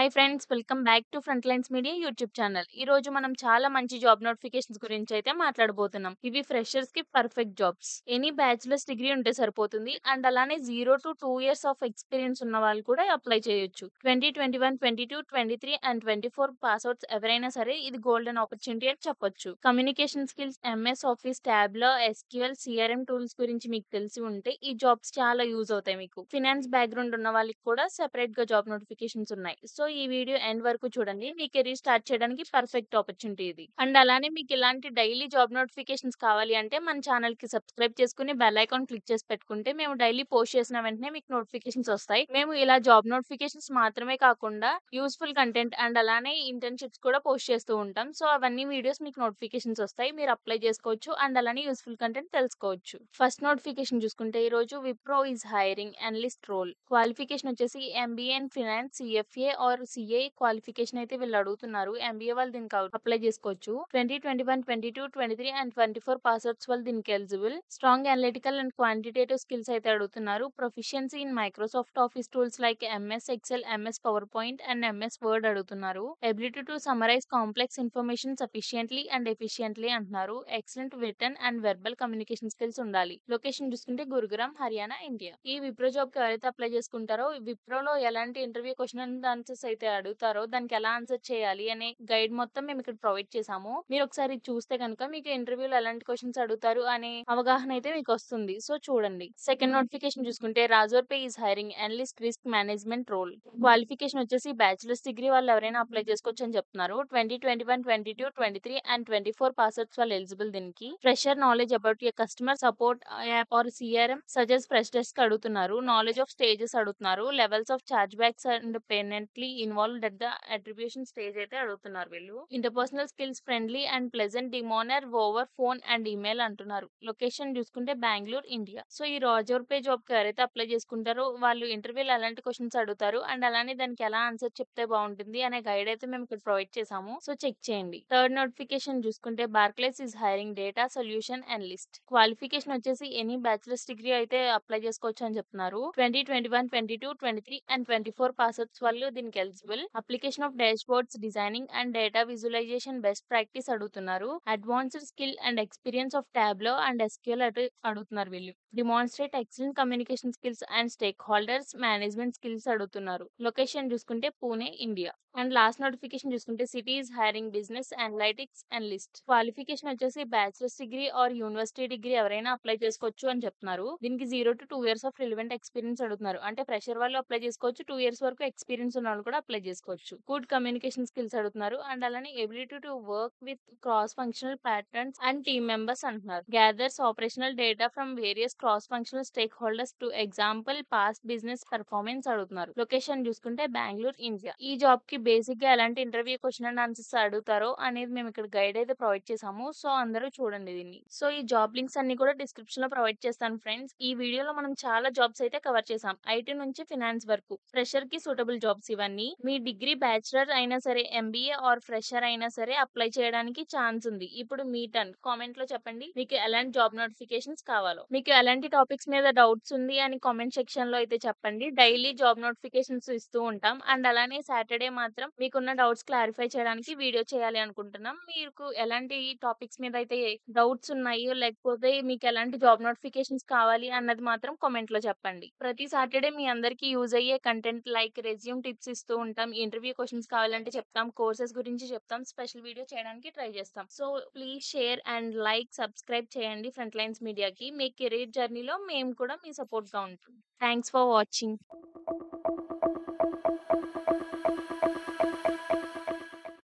Hi friends, welcome back to front lines media YouTube channel. ఈ రోజు మనం చాలా మంచి జాబ్ నోటిఫికేషన్స్ గురించి అయితే మాట్లాడబోతున్నాం. ఇవి ఫ్రెషర్స్ కి perfect jobs. Any bachelors degree ఉంటే సరిపోతుంది. అండ్ అలానే 0 to 2 years ఆఫ్ ఎక్స్పీరియన్స్ ఉన్న వాళ్ళు కూడా అప్లై చేయొచ్చు. 2021, 22, 23 అండ్ 24 పాస్అవుట్స్ ఎవరైనా సరే ఇది గోల్డెన్ ఆపర్చునిటీ అని చెప్పొచ్చు. Communication skills, MS Office, Tableau, SQL, CRM tools గురించి మీకు తెలిసి ఉంటే ఈ జాబ్స్ చాలా యూజ్ అవుతాయి మీకు. ఫినాన్స్ బ్యాక్గ్రౌండ్ ఉన్న వాళ్ళకి కూడా సెపరేట్ గా జాబ్ నోటిఫికేషన్స్ ఉన్నాయి. సో ఈ వీడియో ఎండ్ వరకు చూడండి. మీ కెరీర్ స్టార్ట్ చేయడానికి పర్ఫెక్ట్ ఆపర్చునిటీ ఇది. అండ్ అలానే మీకు ఇలాంటి డైలీ జాబ్ నోటిఫికేషన్స్ కావాలి అంటే మన ఛానల్ కి సబ్స్క్రైబ్ చేసుకుని బెల్ ఐకాన్ క్లిక్ చేసి పెట్టుకుంటే మేము డైలీ పోస్ట్ చేసిన వెంటనే మీకు నోటిఫికేషన్స్ వస్తాయి. మేము ఇలా జాబ్ నోటిఫికేషన్స్ మాత్రమే కాకుండా యూస్ఫుల్ కంటెంట్ అండ్ అలానే ఇంటర్న్షిప్స్ కూడా పోస్ట్ చేస్తూ ఉంటాం. సో అవన్నీ వీడియోస్ మీకు నోటిఫికేషన్స్ వస్తాయి. మీరు అప్లై చేసుకోవచ్చు అండ్ అలానే యూస్ఫుల్ కంటెంట్ తెలుసుకోవచ్చు. ఫస్ట్ నోటిఫికేషన్ చూసుకుంటే ఈ రోజు Wipro is hiring analyst role. Qualification వచ్చేసి MBA in finance, CFA or CA qualification అయితే వీళ్ళు అడుగుతున్నారు. ఎంబీఏ వాళ్ళు దీనికి అప్లై చేసుకోవచ్చు. 2021, 22, 23 అండ్ 24 పాస్అవుట్స్ వాళ్ళు దీనికి eligible. Strong analytical and quantitative skills అయితే అడుగుతున్నారు. Proficiency in Microsoft Office tools like MS Excel, MS PowerPoint and MS Word అడుగుతున్నారు. Ability to summarise complex information sufficiently and efficiently అంటున్నారు. Excellent written and verbal communication skills ఉండాలి. Location చూసుకుంటే Gurugram, Haryana, India. ఈ Wipro job కి ఎవరైతే apply చేసుకుంటారో విప్రోలో ఎలాంటి interview question and answers అయితే అడుగుతారో దానికి ఎలా ఆన్సర్ చేయాలి అనే గైడ్ మొత్తం మేము ఇక్కడ ప్రొవైడ్ చేసాము. మీరు ఒకసారి చూస్తే కనుక మీకు ఇంటర్వ్యూలో ఎలాంటి క్వశ్చన్స్ అడుగుతారు అనే అవగాహన అయితే మీకు వస్తుంది. సో చూడండి. సెకండ్ నోటిఫికేషన్ చూసుకుంటే Razorpay is hiring analyst risk management role. Qualification వచ్చేసి బ్యాచిలర్స్ డిగ్రీ వాళ్ళు ఎవరైనా అప్లై చేసుకోవచ్చు అని చెప్తున్నారు. 2021, 22, 23 అండ్ 24 పాస్అవుట్స్ వాళ్ళు ఎలిజిబుల్ దీనికి. Fresher knowledge about a customer support app or CRM such as Freshdesk అడుగుతున్నారు. నాలెడ్జ్ ఆఫ్ స్టేజెస్ అడుగుతున్నారు. Levels of charge backs and payments involved at the attribution stage అయితే అడుగుతున్నారు వీళ్ళు. Interpersonal skills friendly and pleasant డిమోనర్ over phone and email అంటున్నారు. Location చూసుకుంటే Bengaluru, India. So ఈ Razor pay job కి ఎవరైతే అప్లై చేసుకుంటారో వాళ్ళు ఇంటర్వ్యూలో ఎలాంటి క్వశ్చన్స్ అడుగుతారు అండ్ అలానే దానికి ఎలా ఆన్సర్ చెప్తే బాగుంటుంది అనే గైడ్ అయితే మేము ఇక్కడ ప్రొవైడ్ చేసాము. సో చెక్ చేయండి. థర్డ్ నోటిఫికేషన్ చూసుకుంటే Barclays is hiring data solution analyst. Qualification వచ్చేసి ఎనీ బ్యాచిలర్స్ డిగ్రీ అయితే అప్లై చేసుకోవచ్చు అని చెప్తున్నారు. 2021, 22, 23 అండ్ 24 పాస్అవుట్స్ వాళ్ళు దీనికి eligible. Application of dashboards designing and data visualisation best practice అడుగుతున్నారు. Advanced skill and experience of Tableau and SQL అడుగుతున్నారు వీళ్ళు. Demonstrate excellent communication skills and stakeholders management skills అడుగుతున్నారు. Location చూసుకుంటే Pune, India. And last notification చూసుకుంటే Citi is hiring business analytics analyst. Qualification వచ్చేసి bachelor's degree or university degree ఎవరైనా apply చేసుకోవచ్చు అని చెప్తున్నారు. దీనికి 0 to 2 years of relevant experience అడుగుతున్నారు. అంటే ఫ్రెషర్ వాళ్ళు అప్లై చేసుకోవచ్చు. 2 years వరకు ఎక్స్పీరియన్స్ ఉన్న వాళ్ళు కూడా అప్లై చేసుకోవచ్చు. గుడ్ కమ్యూనికేషన్ స్కిల్స్ అడుగుతున్నారు. అండ్ అలానే ability to work with cross functional patterns and team members అంటున్నారు. Gathers operational data from various cross functional stakeholders to example past business performance అడుగుతున్నారు. Location చూసుకుంటే Bengaluru, India. ఈ job కి basic గా ఎలాంటి interview question and answers అడుగుతారో అనేది మేము ఇక్కడ గైడ్ అయితే ప్రొవైడ్ చేసాము. సో అందరూ చూడండి దీన్ని. సో ఈ జాబ్ లింక్స్ అన్ని కూడా డిస్క్రిప్షన్ లో ప్రొవైడ్ చేస్తాను ఫ్రెండ్స్. ఈ వీడియోలో మనం చాలా జాబ్స్ అయితే కవర్ చేసాం. ఐటీ నుంచి ఫినాన్స్ వరకు. ఫ్రెషర్ కి సూటబుల్ జాబ్స్ ఇవన్నీ. మీ డిగ్రీ బ్యాచిలర్ అయినా సరే, ఎంబీఏ ఆర్ ఫ్రెషర్ అయినా సరే అప్లై చేయడానికి ఛాన్స్ ఉంది. ఇప్పుడు మీ టర్న్. కామెంట్ లో చెప్పండి మీకు ఎలాంటి జాబ్ నోటిఫికేషన్స్ కావాలో. మీకు ఎలాంటి టాపిక్స్ మీద డౌట్స్ ఉంది అని కామెంట్ సెక్షన్ లో అయితే చెప్పండి. డైలీ జాబ్ నోటిఫికేషన్స్ ఇస్తూ ఉంటాం. అండ్ అలానే సాటర్డే మాత్రం మీకున్న డౌట్స్ క్లారిఫై చేయడానికి వీడియో చేయాలి అనుకుంటున్నాం. మీకు ఎలాంటి టాపిక్స్ మీద అయితే డౌట్స్ ఉన్నాయో లేకపోతే మీకు ఎలాంటి జాబ్ నోటిఫికేషన్స్ కావాలి అన్నది మాత్రం కామెంట్ లో చెప్పండి. ప్రతి సాటర్డే మీ అందరికి యూజ్ అయ్యే కంటెంట్ లైక్ రెజ్యూమ్ టిప్స్ ఇస్తూ ఉంటాం. ఇంటర్వ్యూ క్వశ్చన్స్ కావాలంటే చెప్తాం. కోర్సెస్ గురించి చెప్తాం. స్పెషల్ వీడియో చేయడానికి ట్రై చేస్తాం. So please share and like, subscribe చేయండి ఫ్రంట్ లైన్స్ మీడియాకి. మీ కెరీర్ జర్నీలో మేము కూడా మీ సపోర్ట్ గా ఉంటాం. Thanks for watching.